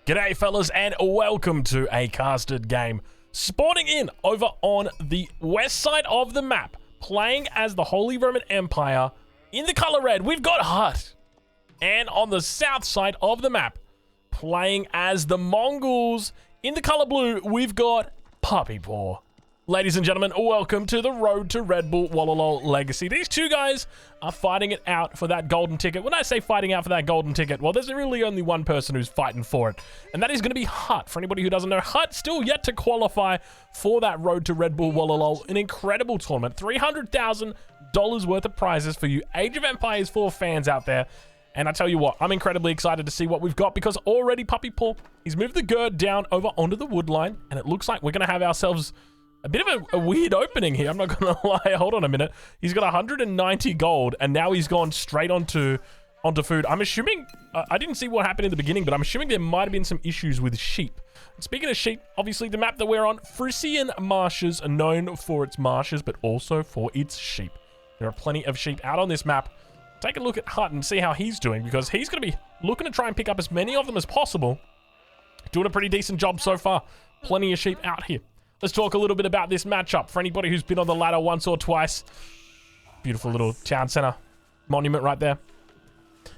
G'day fellas and welcome to a casted game. Spawning in over on the west side of the map, playing as the Holy Roman Empire in the color red, we've got Hut. And on the south side of the map, playing as the Mongols in the color blue, we've got Puppy Paw. Ladies and gentlemen, welcome to the road to Red Bull Wololo Legacy. These two guys are fighting it out for that golden ticket. When I say fighting out for that golden ticket, well, there's really only one person who's fighting for it, and that is going to be Hut. For anybody who doesn't know, Hut still yet to qualify for that road to Red Bull Wololo, an incredible tournament. $300,000 worth of prizes for you Age of Empires 4 fans out there. And I tell you what, I'm incredibly excited to see what we've got, because already Puppy Paw, he's moved the gird down over onto the wood line, and it looks like we're going to have ourselves a bit of a weird opening here. I'm not gonna lie. Hold on a minute. He's got 190 gold, and now he's gone straight onto food. I'm assuming, I didn't see what happened in the beginning, but I'm assuming there might have been some issues with sheep. And speaking of sheep, obviously the map that we're on, Frisian Marshes, are known for its marshes, but also for its sheep. There are plenty of sheep out on this map. Take a look at Hut and see how he's doing, because he's going to be looking to try and pick up as many of them as possible. Doing a pretty decent job so far. Plenty of sheep out here. Let's talk a little bit about this matchup. For anybody who's been on the ladder once or twice, beautiful little town center monument right there.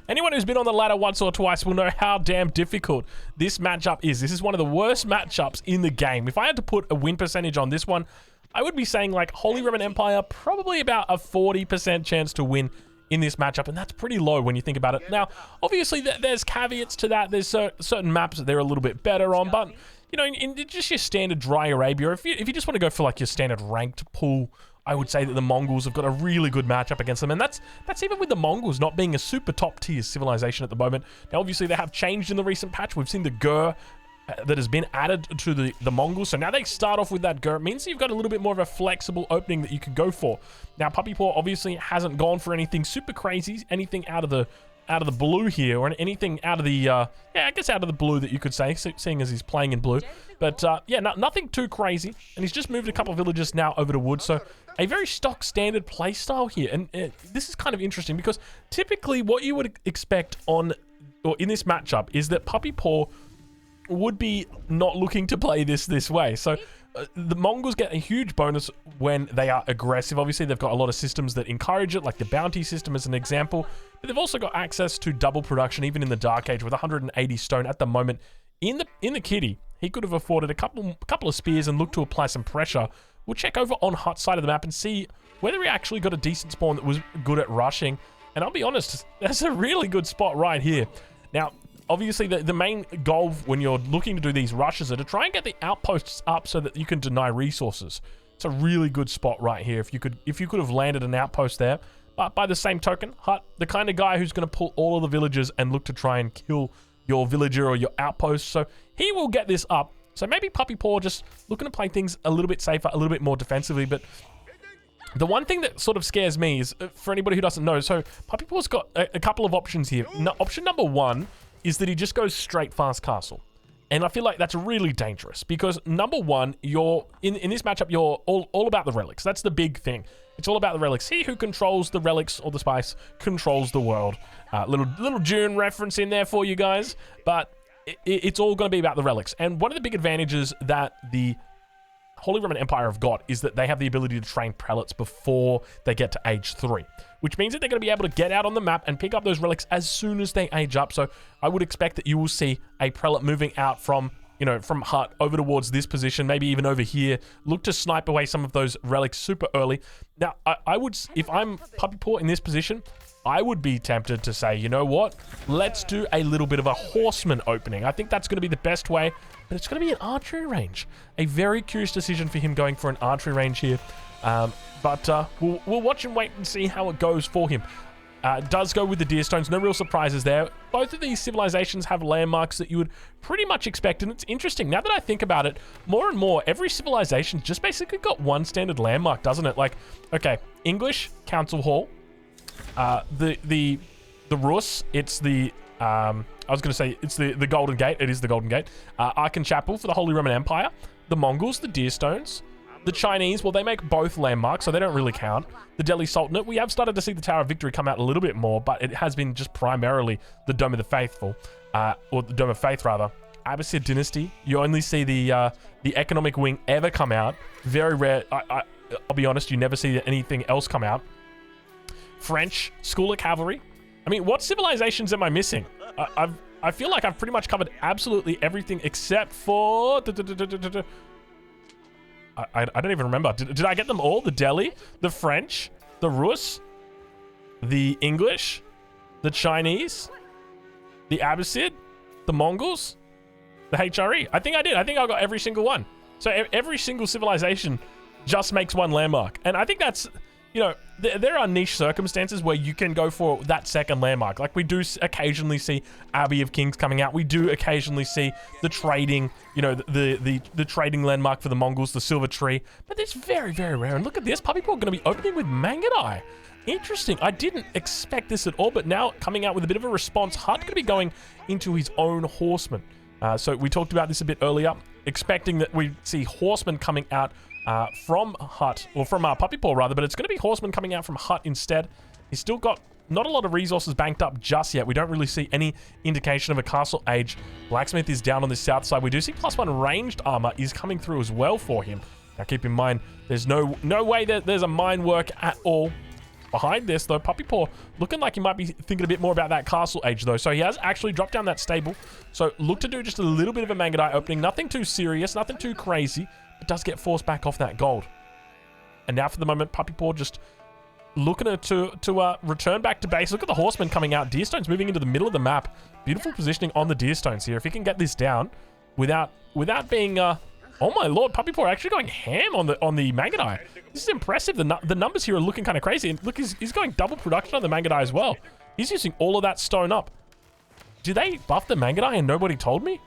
Anyone who's been on the ladder once or twice will know how damn difficult this matchup is. This is one of the worst matchups in the game. If I had to put a win percentage on this one, I would be saying like Holy Roman Empire, probably about a 40% chance to win in this matchup, and that's pretty low when you think about it. Now, obviously, there's caveats to that. There's certain maps that they're a little bit better on, but you know, in just your standard dry Arabia, if you just want to go for like your standard ranked pool, I would say that the Mongols have got a really good matchup against them, and that's even with the Mongols not being a super top tier civilization at the moment. Now, obviously, they have changed in the recent patch. We've seen the Gur that has been added to the Mongols, so now they start off with that Gur. It means you've got a little bit more of a flexible opening that you can go for. Now, Puppy Paw obviously hasn't gone for anything super crazy, anything out of the blue here, or anything out of the, yeah, I guess out of the blue that you could say, seeing as he's playing in blue. But, yeah, nothing too crazy. And he's just moved a couple of villages now over to wood. So, a very stock standard play style here. And this is kind of interesting, because typically what you would expect in this matchup is that Puppy Paw would be not looking to play this way. So, the Mongols get a huge bonus when they are aggressive. Obviously, they've got a lot of systems that encourage it, like the bounty system as an example. But they've also got access to double production, even in the Dark Age, with 180 stone at the moment. In the kitty, he could have afforded a couple of spears and looked to apply some pressure. We'll check over on Hut's side of the map and see whether he actually got a decent spawn that was good at rushing. And I'll be honest, that's a really good spot right here. Now, obviously, the main goal when you're looking to do these rushes are to try and get the outposts up so that you can deny resources. It's a really good spot right here. If you could have landed an outpost there. But by the same token, Hut, the kind of guy who's going to pull all of the villagers and look to try and kill your villager or your outpost. So he will get this up. So maybe Puppy Paw just looking to play things a little bit safer, a little bit more defensively. But the one thing that sort of scares me is, for anybody who doesn't know, so Puppy Paw's got a couple of options here. Option number one is that he just goes straight fast castle. And I feel like that's really dangerous, because number one, you're in this matchup, you're all about the relics. That's the big thing. It's all about the relics. He who controls the relics or the spice controls the world. Little Dune reference in there for you guys, but it's all going to be about the relics. And one of the big advantages that the Holy Roman Empire have got is that they have the ability to train prelates before they get to age 3, which means that they're going to be able to get out on the map and pick up those relics as soon as they age up. So I would expect that you will see a prelate moving out from Hut over towards this position, maybe even over here, look to snipe away some of those relics super early. Now, I would, if I'm Puppy Paw in this position, I would be tempted to say, you know what? Let's do a little bit of a horseman opening. I think that's going to be the best way, but it's going to be an archery range. A very curious decision for him going for an archery range here. But we'll watch and wait and see how it goes for him. It does go with the deer stones. No real surprises there. Both of these civilizations have landmarks that you would pretty much expect, and it's interesting. Now that I think about it, more and more, every civilization just basically got one standard landmark, doesn't it? Like, okay, English, Council Hall. The Rus, it's the, I was going to say, it's the Golden Gate. It is the Golden Gate. Aachen Chapel for the Holy Roman Empire. The Mongols, the deer stones. The Chinese, well, they make both landmarks, so they don't really count. The Delhi Sultanate, we have started to see the Tower of Victory come out a little bit more, but it has been just primarily the Dome of the Faithful, or the Dome of Faith, rather. Abbasid dynasty. You only see the economic wing ever come out. Very rare. I'll be honest, you never see anything else come out. French School of Cavalry. I mean, what civilizations am I missing? I feel like I've pretty much covered absolutely everything except for... I don't even remember. Did I get them all? The Delhi, the French, the Rus, the English, the Chinese, the Abbasid, the Mongols, the HRE. I think I did. I think I got every single one. So every single civilization just makes one landmark. And I think that's... You know, there are niche circumstances where you can go for that second landmark. Like we do occasionally see Abbey of Kings coming out. We do occasionally see the trading, you know, the trading landmark for the Mongols, the Silver Tree. But it's very, very rare. And look at this. Puppy Paw going to be opening with Mangudai. Interesting. I didn't expect this at all, but now coming out with a bit of a response. Hutt going to be going into his own horseman. So we talked about this a bit earlier, expecting that we see horsemen coming out from Hutt, or from Puppy Paw rather, but it's going to be horsemen coming out from Hutt instead. He's still got not a lot of resources banked up just yet. We don't really see any indication of a castle age. Blacksmith is down on the south side. We do see +1 ranged armor is coming through as well for him. Now keep in mind, there's no way that there's a mine work at all behind this, though. Puppy Paw looking like he might be thinking a bit more about that castle age, though. So he has actually dropped down that stable. So look to do just a little bit of a Mangudai opening. Nothing too serious, nothing too crazy. But does get forced back off that gold. And now for the moment, Puppy Paw just looking to return back to base. Look at the horsemen coming out. Deerstone's moving into the middle of the map. Beautiful positioning on the Deerstones here. If he can get this down without being... oh my lord, Puppy Paw actually going ham on the Mangudai. This is impressive. The numbers here are looking kind of crazy. And look, he's going double production on the Mangudai as well. He's using all of that stone up. Do they buff the Mangudai and nobody told me?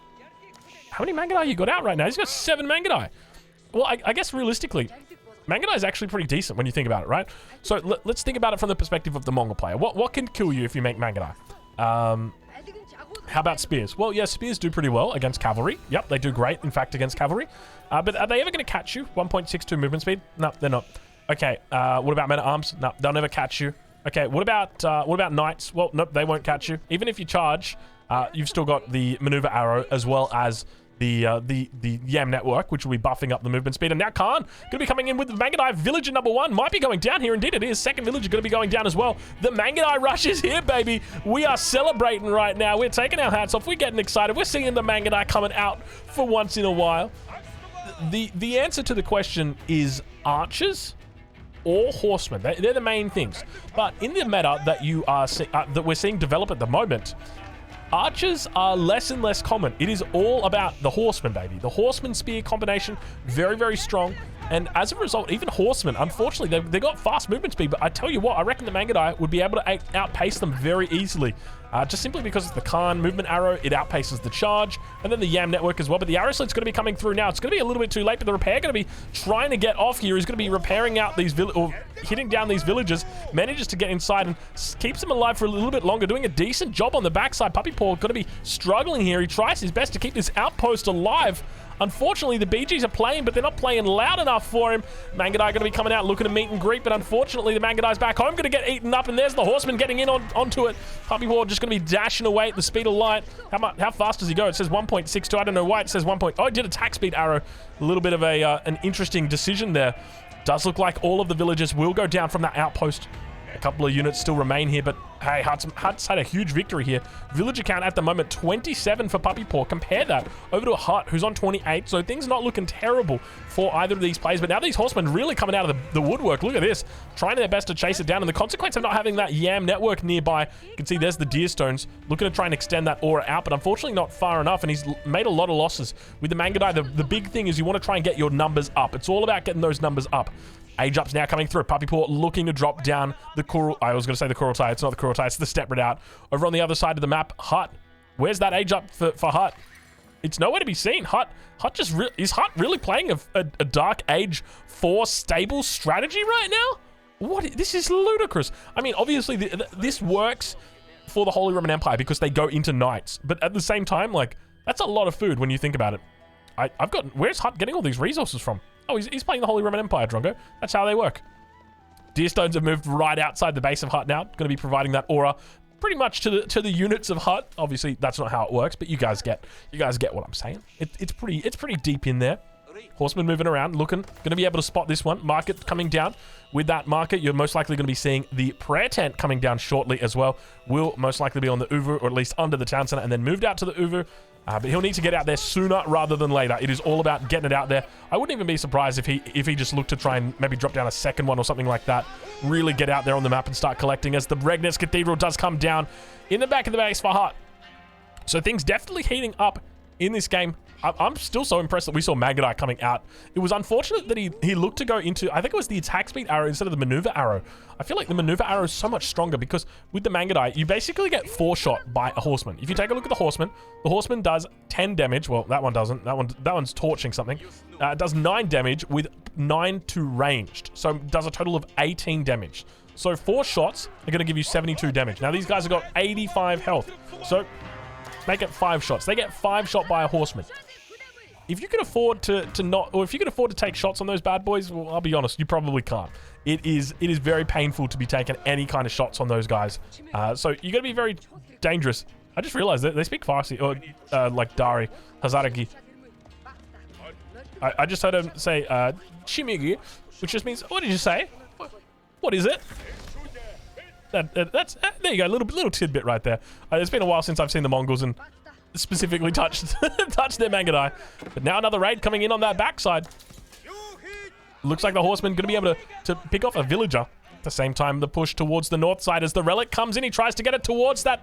How many Mangudai you got out right now? He's got 7 Mangudai. Well, I guess realistically, Mangudai is actually pretty decent when you think about it, right? So let's think about it from the perspective of the Mongol player. What can kill you if you make Mangudai? How about spears? Well, yeah, spears do pretty well against cavalry. Yep, they do great, in fact, against cavalry. But are they ever going to catch you? 1.62 movement speed? No, they're not. Okay, what about men at arms? No, they'll never catch you. Okay, what about knights? Well, nope, they won't catch you. Even if you charge, you've still got the maneuver arrow as well as the Yam network, which will be buffing up the movement speed. And now Khan going to be coming in with the Mangudai. Villager number 1 might be going down here. Indeed it is. Second villager going to be going down as well. The Mangudai rush is here, baby. We are celebrating right now. We're taking our hats off. We're getting excited. We're seeing the Mangudai coming out for once in a while. The answer to the question is archers or horsemen. They're the main things. But in the meta that you are that we're seeing develop at the moment, archers are less and less common. It is all about the horseman, baby. The horseman spear combination, very, very strong. And as a result, even horsemen, unfortunately, they got fast movement speed. But I tell you what, I reckon the Mangudai would be able to outpace them very easily. Just simply because it's the Khan movement arrow, it outpaces the charge. And then the Yam network as well. But the arrow slit's going to be coming through now. It's going to be a little bit too late, but the repair going to be trying to get off here. He's going to be repairing out these or hitting down these villagers. Manages to get inside and keeps them alive for a little bit longer, doing a decent job on the backside. Puppy Paw going to be struggling here. He tries his best to keep this outpost alive. Unfortunately, the BGs are playing, but they're not playing loud enough for him. Mangudai going to be coming out looking to meet and greet, but unfortunately, the Mangudai's back home, going to get eaten up, and there's the horseman getting in onto it. Puppy Paw just going to be dashing away at the speed of light. How fast does he go? It says 1.62. I don't know why it says 1. Oh, it did attack speed arrow. A little bit of an interesting decision there. Does look like all of the villagers will go down from that outpost. A couple of units still remain here, but hey, Hutt's had a huge victory here. Villager count at the moment, 27 for Puppy Paw. Compare that over to a Hutt, who's on 28, so things not looking terrible for either of these players. But now these horsemen really coming out of the woodwork. Look at this, trying their best to chase it down, and the consequence of not having that Yam network nearby, you can see there's the Deerstones, looking to try and extend that aura out, but unfortunately not far enough, and he's made a lot of losses. With the Mangudai, the big thing is you want to try and get your numbers up. It's all about getting those numbers up. Age up's now coming through. Puppy Paw looking to drop down the Kurul. I was going to say the Kurultai. It's not the Kurultai. It's the Step Out. Over on the other side of the map, Hutt. Where's that age up for Hutt? It's nowhere to be seen. Is Hutt really playing a Dark Age 4 stable strategy right now? This is ludicrous. I mean, obviously, this works for the Holy Roman Empire because they go into knights. But at the same time, like, that's a lot of food when you think about it. Where's Hutt getting all these resources from? Oh, he's playing the Holy Roman Empire, Drongo. That's how they work. Deerstones have moved right outside the base of Hutt now. Going to be providing that aura. pretty much to the units of Hut. Obviously, that's not how it works, but you guys get what I'm saying. It's pretty deep in there. Horseman moving around, looking, going to be able to spot this one. Market coming down. With that market, you're most likely going to be seeing the prayer tent coming down shortly as well. Will most likely be on the Uvu, or at least under the town center, and then moved out to the Uvu. But he'll need to get out there sooner rather than later. It is all about getting it out there. I wouldn't even be surprised if he just looked to try and maybe drop down a second one or something like that. Really get out there on the map and start collecting as the Regnitz Cathedral does come down in the back of the base for Hut. So things definitely heating up in this game. I'm still so impressed that we saw Mangudai coming out. It was unfortunate that he looked to go into, I think it was the attack speed arrow instead of the maneuver arrow. I feel like the maneuver arrow is so much stronger because with the Mangudai, you basically get 4-shot by a horseman. If you take a look at the horseman does 10 damage. Well, that one doesn't. That one's torching something. It does 9 damage with 9 to ranged. So it does a total of 18 damage. So 4 shots are going to give you 72 damage. Now these guys have got 85 health. So make it 5 shots. They get 5 shot by a horseman. If you can afford to not, or if you can afford to take shots on those bad boys, well, I'll be honest, you probably can't. It is very painful to be taking any kind of shots on those guys. So you got to be very dangerous. I just realized that they speak Farsi, or like Dari, Hazaragi. I just heard him say Chimigi, which just means, what did you say? What is it? That's there you go, a little tidbit right there. It's been a while since I've seen the Mongols and specifically touched their Mangudai. But now another raid coming in on that backside. Looks like the horseman going to be able to pick off a villager. At the same time, the push towards the north side as the relic comes in. He tries to get it towards that.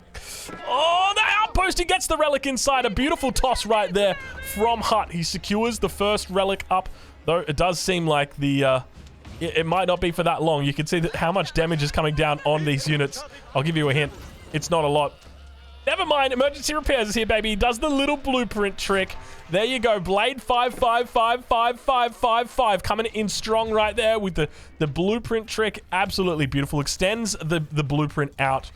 Oh, the outpost. He gets the relic inside. A beautiful toss right there from Hut. He secures the first relic up, though it does seem like the... it might not be for that long. You can see that how much damage is coming down on these units. I'll give you a hint. It's not a lot. Never mind, emergency repairs is here, baby. He does the little blueprint trick. There you go, Blade 5555555 coming in strong right there with the blueprint trick. Absolutely beautiful. Extends the blueprint out,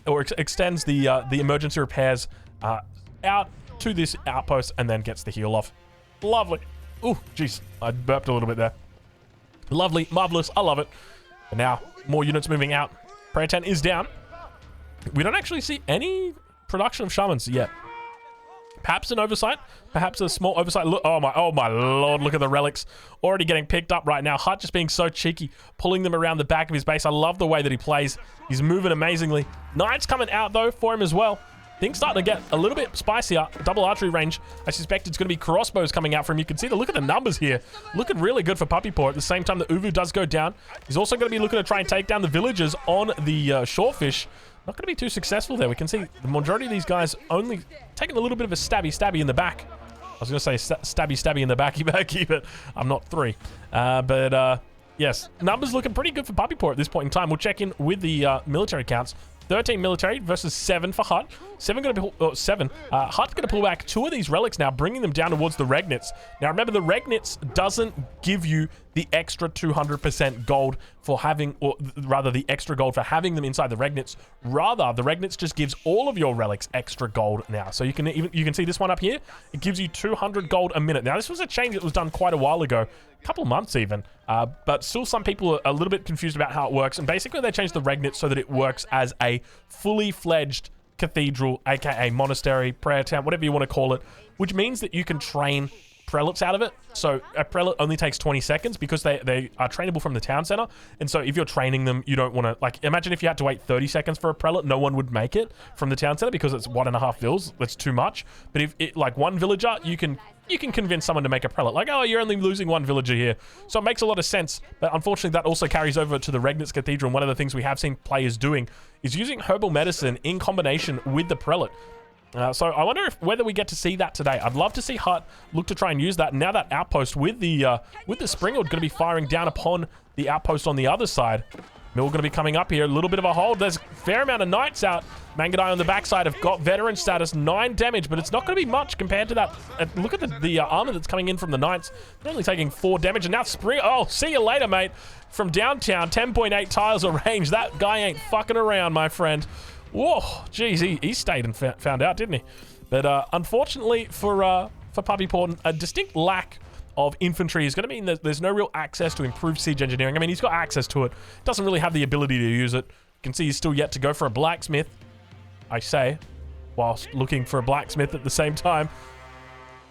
or extends the emergency repairs out to this outpost and then gets the heal off. Lovely. Ooh, jeez, I burped a little bit there. Lovely, marvelous, I love it. And now, more units moving out. Prayer tent is down. We don't actually see any production of shamans yet. Perhaps an oversight. Perhaps a small oversight. Look, oh my lord, look at the relics already getting picked up right now. Hut just being so cheeky, pulling them around the back of his base. I love the way that he plays. He's moving amazingly. Knights coming out though for him as well. Things starting to get a little bit spicier. Double archery range. I suspect it's going to be crossbows coming out for him. You can see look at the numbers here. Looking really good for Puppy Paw. At the same time, the Uvu does go down. He's also going to be looking to try and take down the villagers on the shorefish. Not going to be too successful there. We can see the majority of these guys only taking a little bit of a stabby in the back. I was going to say stabby in the back. You better keep it. I'm not 3. Yes, numbers looking pretty good for Puppy Paw at this point in time. We'll check in with the military counts. 13 military versus 7 for Hut. 7 going to be Hut's going to pull back 2 of these relics now, bringing them down towards the Regnitz. Now remember, the Regnitz doesn't give you the extra 200% gold for having, or rather the extra gold for having them inside the Regnitz. Rather, the Regnitz just gives all of your relics extra gold now. So you can see this one up here. It gives you 200 gold a minute. Now this was a change that was done quite a while ago, a couple of months even, but still some people are a little bit confused about how it works. And basically they changed the Regnitz so that it works as a fully fledged cathedral, aka monastery, prayer town, whatever you want to call it, which means that you can train prelates out of it. So a prelate only takes 20 seconds because they are trainable from the town center. And so if you're training them, you don't want to, like, imagine if you had to wait 30 seconds for a prelate, no one would make it from the town center because it's 1.5 vills. That's too much. But if it, like one villager, you can convince someone to make a prelate. Like, oh, you're only losing 1 villager here. So it makes a lot of sense. But unfortunately, that also carries over to the Regnitz Cathedral. And one of the things we have seen players doing is using herbal medicine in combination with the prelate. So I wonder whether we get to see that today. I'd love to see Hut look to try and use that. Now that outpost with the Springald going to be firing down upon the outpost on the other side. Mill going to be coming up here. A little bit of a hold. There's a fair amount of knights out. Mangudai on the backside have got veteran status. 9 damage, but it's not going to be much compared to that. Look at the armor that's coming in from the knights. They're only taking 4 damage. And now Spring... Oh, see you later, mate. From downtown, 10.8 tiles of range. That guy ain't fucking around, my friend. Whoa, geez, he stayed and found out, didn't he? But unfortunately for Puppy Paw, a distinct lack of infantry is going to mean that there's no real access to improved siege engineering. I mean, he's got access to it. Doesn't really have the ability to use it. can see he's still yet to go for a blacksmith, I say, whilst looking for a blacksmith at the same time.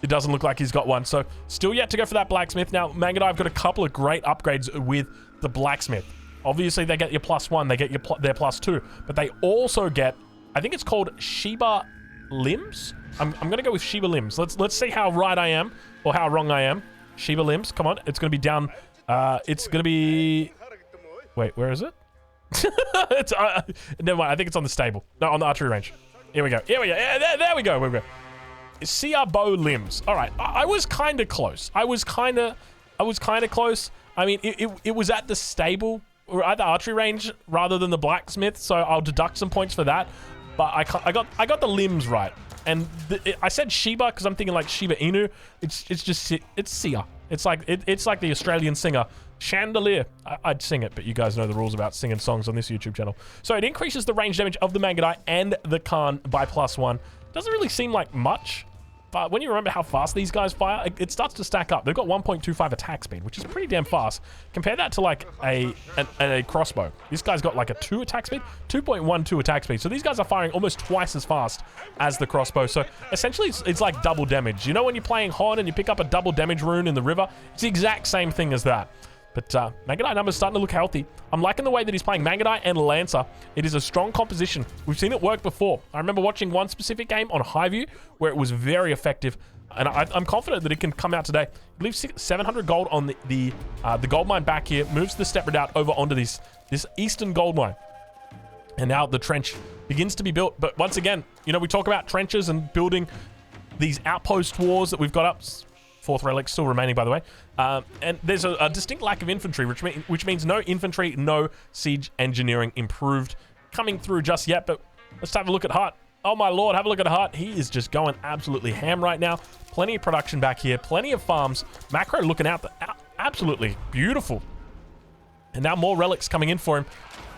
It doesn't look like he's got one. So still yet to go for that blacksmith. Now, Mangudai have got a couple of great upgrades with the blacksmith. Obviously, they get your +1, they get their +2, but they also get, I think it's called Sheba limbs. I'm gonna go with Sheba limbs. Let's see how right I am or how wrong I am. Sheba limbs, come on. It's gonna be down. It's gonna be. Wait, where is it? It's never mind. I think it's on the stable. No, on the archery range. Here we go. Here we go. Yeah, there we go. There we go. Sia bow limbs. All right. I was kind of close. I was kind of close. I mean, it was at the stable or at the archery range rather than the blacksmith, so I'll deduct some points for that. But I got the limbs right, and I said Sheba because I'm thinking like Shiba Inu. It's Sia. It's like the Australian singer Chandelier. I'd sing it, but you guys know the rules about singing songs on this YouTube channel. So it increases the range damage of the Mangudai and the Khan by +1. Doesn't really seem like much, but when you remember how fast these guys fire, it starts to stack up. They've got 1.25 attack speed, which is pretty damn fast. Compare that to like a crossbow. This guy's got like a 2 attack speed, 2.12 attack speed. So these guys are firing almost twice as fast as the crossbow. So essentially, it's like double damage. You know when you're playing Hon and you pick up a double damage rune in the river? It's the exact same thing as that. But Mangudai numbers starting to look healthy. I'm liking the way that he's playing Mangudai and Lancer. It is a strong composition. We've seen it work before. I remember watching one specific game on Highview where it was very effective. And I'm confident that it can come out today. He leaves 700 gold on the gold mine back here. Moves the step redoubt over onto this eastern gold mine. And now the trench begins to be built. But once again, you know, we talk about trenches and building these outpost wars that we've got up. 4th relic still remaining, by the way. And there's a distinct lack of infantry, which means no infantry, no siege engineering improved coming through just yet. But let's have a look at Hut. Oh my lord, have a look at Hut. He is just going absolutely ham right now. Plenty of production back here, plenty of farms. Macro looking out, absolutely beautiful. And now more relics coming in for him.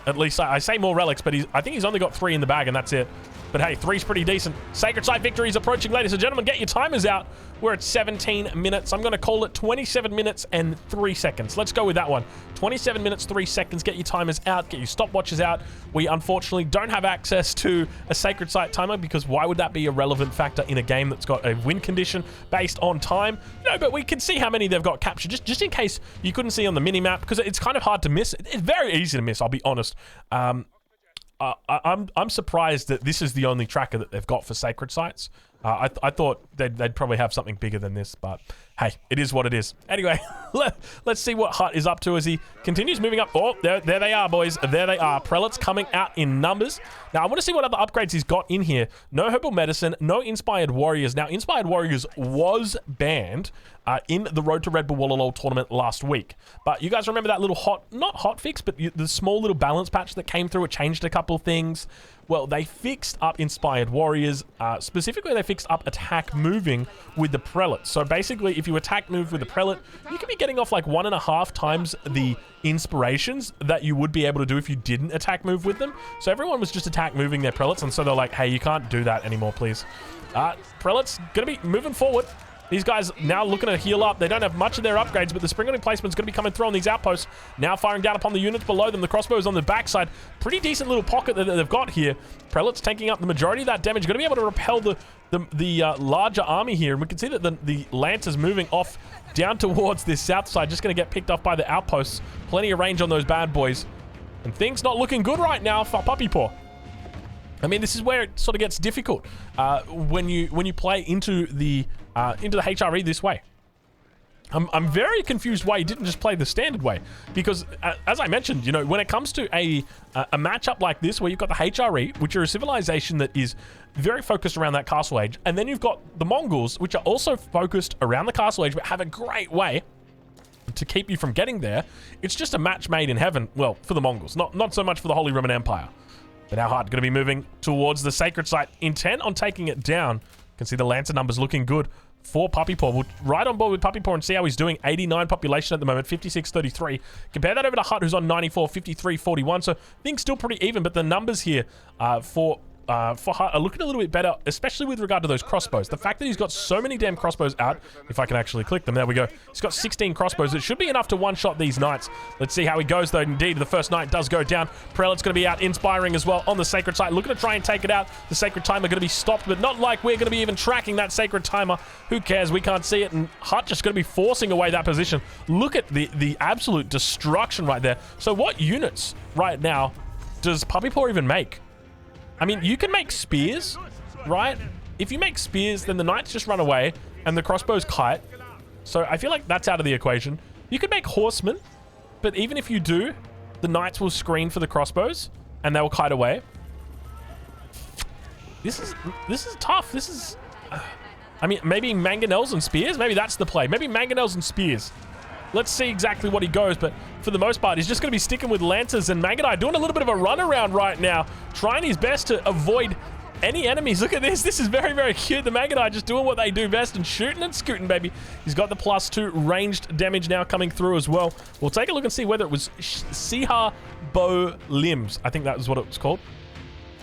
At least I say more relics, but I think he's only got 3 in the bag, and that's it. But hey, 3's pretty decent. Sacred Site victory is approaching, ladies and gentlemen. Get your timers out. We're at 17 minutes. I'm going to call it 27 minutes and 3 seconds. Let's go with that one. 27 minutes, 3 seconds. Get your timers out. Get your stopwatches out. We unfortunately don't have access to a Sacred Site timer because why would that be a relevant factor in a game that's got a win condition based on time? No, but we can see how many they've got captured just in case you couldn't see on the mini-map because it's kind of hard to miss. It's very easy to miss, I'll be honest. I'm surprised that this is the only tracker that they've got for Sacred Sites. I thought they'd probably have something bigger than this, but hey, it is what it is. Anyway, let's see what Hut is up to as he continues moving up. Oh, there they are, boys. There they are. Prelates coming out in numbers. Now, I want to see what other upgrades he's got in here. No Herbal Medicine, no Inspired Warriors. Now, Inspired Warriors was banned in the Road to Red Bull Wallalol tournament last week. But you guys remember that little not hot fix, but the small little balance patch that came through? It changed a couple things. Well, they fixed up Inspired Warriors. Specifically, they fixed up attack moving with the Prelate. So basically, if you attack move with the Prelate, you can be getting off like 1.5 times the inspirations that you would be able to do if you didn't attack move with them. So everyone was just attack moving their Prelates, and so they're like, hey, you can't do that anymore, please. Prelate's going to be moving forward. These guys now looking to heal up. They don't have much of their upgrades, but the spring loading placement's going to be coming through on these outposts. Now firing down upon the units below them. The crossbow is on the backside. Pretty decent little pocket that they've got here. Prelate's taking up the majority of that damage. Going to be able to repel the larger army here. And we can see that the lance is moving off down towards this south side. Just going to get picked off by the outposts. Plenty of range on those bad boys. And things not looking good right now for Puppy Paw. I mean, this is where it sort of gets difficult when you play into the HRE this way. I'm very confused why he didn't just play the standard way, because as I mentioned, you know, when it comes to a matchup like this where you've got the HRE, which are a civilization that is very focused around that castle age, and then you've got the Mongols, which are also focused around the castle age but have a great way to keep you from getting there. It's just a match made in heaven. Well, for the Mongols, not so much for the Holy Roman Empire. But how hard going to be moving towards the Sacred Site, intent on taking it down. You can see the Lancer numbers looking good for Puppy Paw. We'll ride on board with Puppy Paw and see how he's doing. 89 population at the moment, 56-33. Compare that over to Hut, who's on 94, 53-41. So things still pretty even, but the numbers here for for Hart are looking a little bit better, especially with regard to those crossbows. The fact that he's got so many damn crossbows out, if I can actually click them, there we go. He's got 16 crossbows. It should be enough to one-shot these knights. Let's see how he goes, though. Indeed, the first knight does go down. Prelate's going to be out inspiring as well on the Sacred Site, looking to try and take it out. The Sacred Timer going to be stopped, but not like we're going to be even tracking that Sacred Timer. Who cares? We can't see it, and Hart just going to be forcing away that position. Look at the absolute destruction right there. So what units right now does Puppy Paw even make? I mean, you can make spears, right? If you make spears, then the knights just run away and the crossbows kite. So I feel like that's out of the equation. You could make horsemen, but even if you do, the knights will screen for the crossbows and they will kite away. This is tough. This is... I mean, maybe mangonels and spears? Maybe that's the play. Maybe mangonels and spears. Let's see exactly what he goes, but for the most part, he's just going to be sticking with Lancers, and Mangudai doing a little bit of a runaround right now, trying his best to avoid any enemies. Look at this. This is very, very cute. The Mangudai just doing what they do best and shooting and scooting, baby. He's got the +2 ranged damage now coming through as well. We'll take a look and see whether it was Sihar Bow Limbs. I think that was what it was called.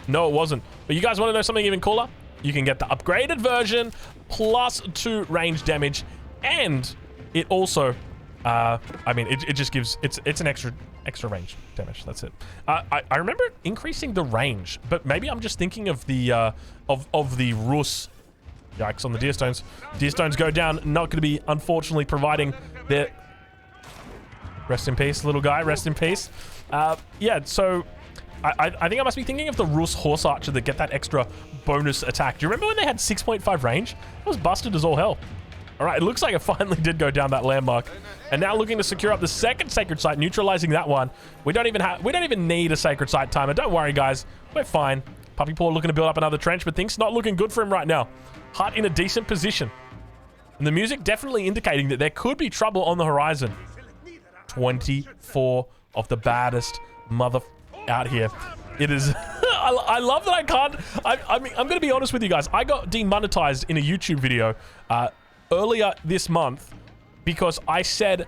No, it wasn't. But you guys want to know something even cooler? You can get the upgraded version, +2 range damage, and it also... I mean, it just gives... It's an extra range damage. That's it. I remember increasing the range, but maybe I'm just thinking of the of the Rus. Yikes on the Deerstones. Deerstones go down. Not going to be, unfortunately, providing their... Rest in peace, little guy. Rest in peace. Yeah, so... I think I must be thinking of the Rus Horse Archer that get that extra bonus attack. Do you remember when they had 6.5 range? It was busted as all hell. All right, it looks like it finally did go down that landmark. And now looking to secure up the second Sacred Site, neutralizing that one. We don't even need a Sacred Site timer. Don't worry, guys. We're fine. Puppy Paw looking to build up another trench, but things not looking good for him right now. Hart in a decent position. And the music definitely indicating that there could be trouble on the horizon. 24 of the baddest mother out here. It is... I love that I can't... I mean, I'm going to be honest with you guys. I got demonetized in a YouTube video earlier this month because I said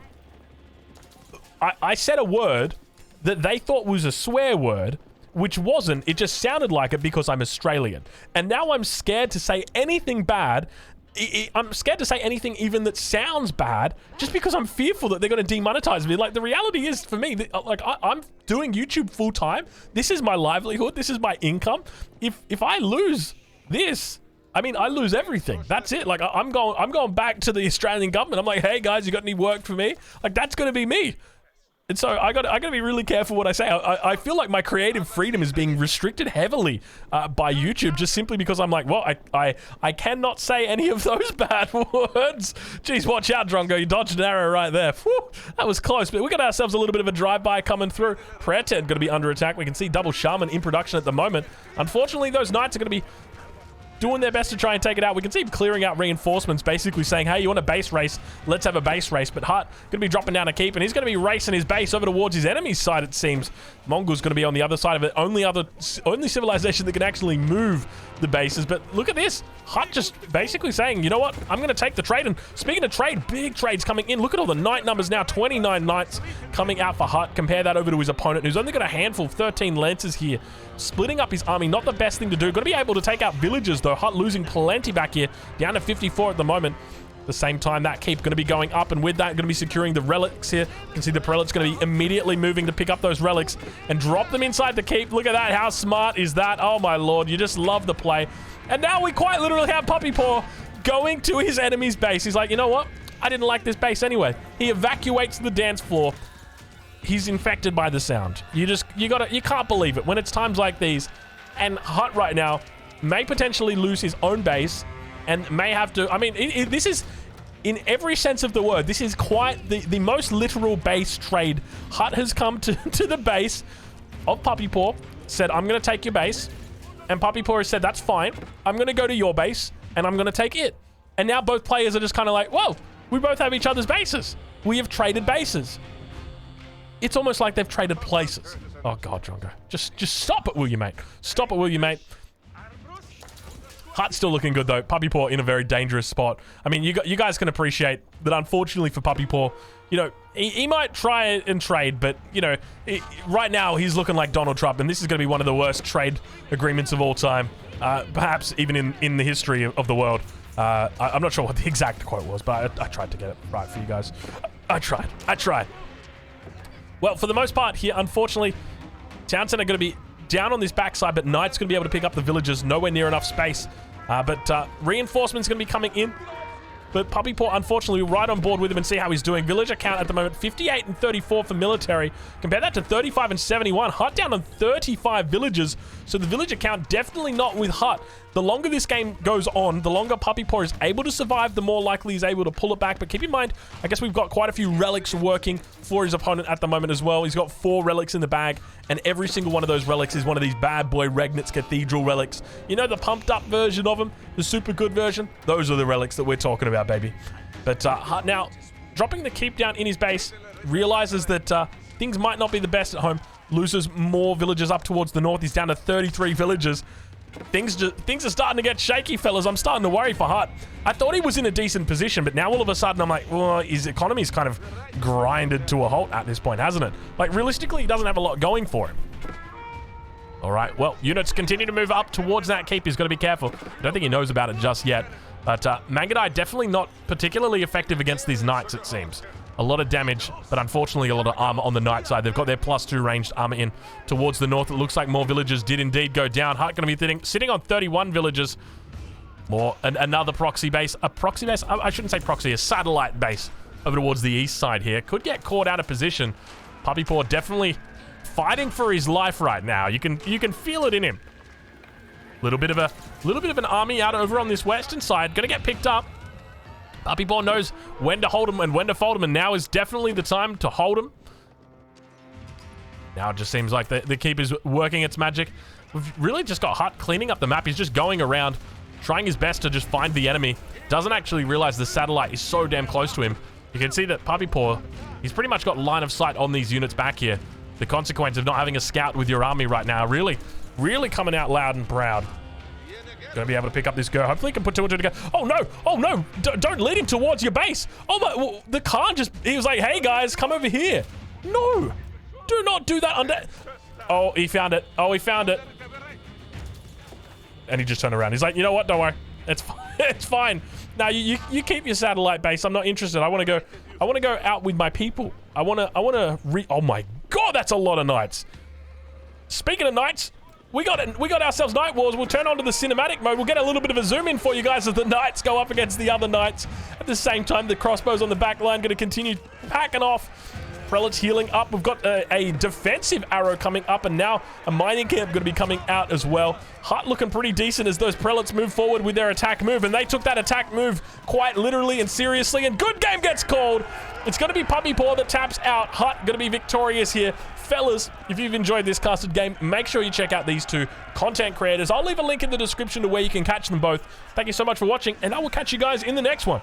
I said a word that they thought was a swear word, which wasn't. It just sounded like it because I'm Australian. And now I'm scared to say anything bad. I'm scared to say anything even that sounds bad just because I'm fearful that they're going to demonetize me. Like, the reality is, for me, like, I'm doing YouTube full time. This is my livelihood. This is my income. If I lose this... I mean, I lose everything. That's it. Like, I'm going back to the Australian government. I'm like, hey guys, you got any work for me? Like, that's going to be me. And so I got to be really careful what I say. I feel like my creative freedom is being restricted heavily by YouTube just simply because I'm like, well, I cannot say any of those bad words. Jeez, watch out, Drongo. You dodged an arrow right there. Whew, that was close, but we got ourselves a little bit of a drive-by coming through. Prayer Tent going to be under attack. We can see double Shaman in production at the moment. Unfortunately, those Knights are going to be doing their best to try and take it out. We can see him clearing out reinforcements, basically saying, hey, you want a base race? Let's have a base race. But Hart going to be dropping down a keep, and he's going to be racing his base over towards his enemy's side, it seems. Mongol's going to be on the other side of it. Only civilization that can actually move the bases. But look at this. Hart just basically saying, you know what? I'm going to take the trade. And speaking of trade, big trades coming in. Look at all the knight numbers now. 29 knights coming out for Hart. Compare that over to his opponent, who's only got a handful of 13 lancers here. Splitting up his army, not the best thing to do. Going to be able to take out villages, though. Hart losing plenty back here. Down to 54 at the moment. At the same time, that keep going to be going up, and with that, going to be securing the relics here. You can see the prelate's going to be immediately moving to pick up those relics and drop them inside the keep. Look at that. How smart is that? Oh, my lord. You just love the play. And now we quite literally have Puppy Paw going to his enemy's base. He's like, you know what? I didn't like this base anyway. He evacuates the dance floor. He's infected by the sound. You can't believe it when it's times like these. And Hut right now may potentially lose his own base and may have to... I mean, this is, in every sense of the word, this is quite the most literal base trade. Hut has come to the base of Puppy Paw, said, I'm going to take your base. And Puppy Paw has said, that's fine. I'm going to go to your base, and I'm going to take it. And now both players are just kind of like, whoa, we both have each other's bases. We have traded bases. It's almost like they've traded places. Oh, God, Drongo. Just stop it, will you, mate? Stop it, will you, mate? Hut's still looking good, though. Puppy Paw in a very dangerous spot. I mean, you guys can appreciate that, unfortunately for Puppy Paw, you know, he might try and trade, but, you know, right now he's looking like Donald Trump, and this is going to be one of the worst trade agreements of all time, perhaps even in the history of the world. I'm not sure what the exact quote was, but I tried to get it right for you guys. I tried. Well, for the most part here, unfortunately, Townsend are going to be down on this backside, but Knight's going to be able to pick up the villagers. Nowhere near enough space. But reinforcements going to be coming in. But Puppy Paw, unfortunately, we're right on board with him and see how he's doing. Villager count at the moment, 58 and 34 for military. Compare that to 35 and 71. Hut down on 35 villagers. So the villager count definitely not with Hut. The longer this game goes on, the longer Puppy Paw is able to survive, the more likely he's able to pull it back. But keep in mind, I guess we've got quite a few relics working for his opponent at the moment as well. He's got 4 relics in the bag, and every single one of those relics is one of these bad boy Regnitz Cathedral relics. You know, the pumped up version of them, the super good version? Those are the relics that we're talking about, baby. But Hut now, dropping the keep down in his base, realizes that things might not be the best at home. Loses more villagers up towards the north. He's down to 33 villagers. Things are starting to get shaky, fellas. I'm starting to worry for Hut. I thought he was in a decent position, but now all of a sudden I'm like, well, his economy's kind of grinded to a halt at this point, hasn't it? Like, realistically, he doesn't have a lot going for him. All right, well, units continue to move up towards that keep. He's got to be careful. I don't think he knows about it just yet. But Mangudai definitely not particularly effective against these knights, it seems. A lot of damage, but unfortunately a lot of armor on the knight side. They've got their +2 ranged armor in towards the north. It looks like more villagers did indeed go down. Hut going to be sitting on 31 villagers. Another proxy base. A proxy base? I shouldn't say proxy. A satellite base over towards the east side here. Could get caught out of position. Puppy Paw definitely fighting for his life right now. You can feel it in him. Little bit of an army out over on this western side. Going to get picked up. Puppy Paw knows when to hold him and when to fold him, and now is definitely the time to hold him. Now it just seems like the keep is working its magic. We've really just got Hut cleaning up the map. He's just going around, trying his best to just find the enemy. Doesn't actually realize the satellite is so damn close to him. You can see that Puppy Paw, he's pretty much got line of sight on these units back here. The consequence of not having a scout with your army right now, really coming out loud and proud. Gonna be able to pick up this girl. Hopefully he can put 2 and 2 together. Oh no! Oh no! Don't lead him towards your base! Oh my! Well, the Khan he was like, hey guys, come over here. No! Do not do that under... Oh, he found it. Oh, he found it. And he just turned around. He's like, you know what? Don't worry. It's fine. It's fine. Now you keep your satellite base. I'm not interested. I want to go out with my people. I want to oh my god, that's a lot of knights. Speaking of knights, we got ourselves Night Wars. We'll turn on to the cinematic mode. We'll get a little bit of a zoom in for you guys as the knights go up against the other knights. At the same time, the crossbows on the back line going to continue packing off. Prelates healing up. We've got a defensive arrow coming up, and now a mining camp going to be coming out as well. Hut looking pretty decent as those prelates move forward with their attack move, and they took that attack move quite literally and seriously, and good game gets called. It's going to be Puppy Paw that taps out. Hut going to be victorious here. Fellas, if you've enjoyed this casted game, make sure you check out these 2 content creators. I'll leave a link in the description to where you can catch them both. Thank you so much for watching, and I will catch you guys in the next one.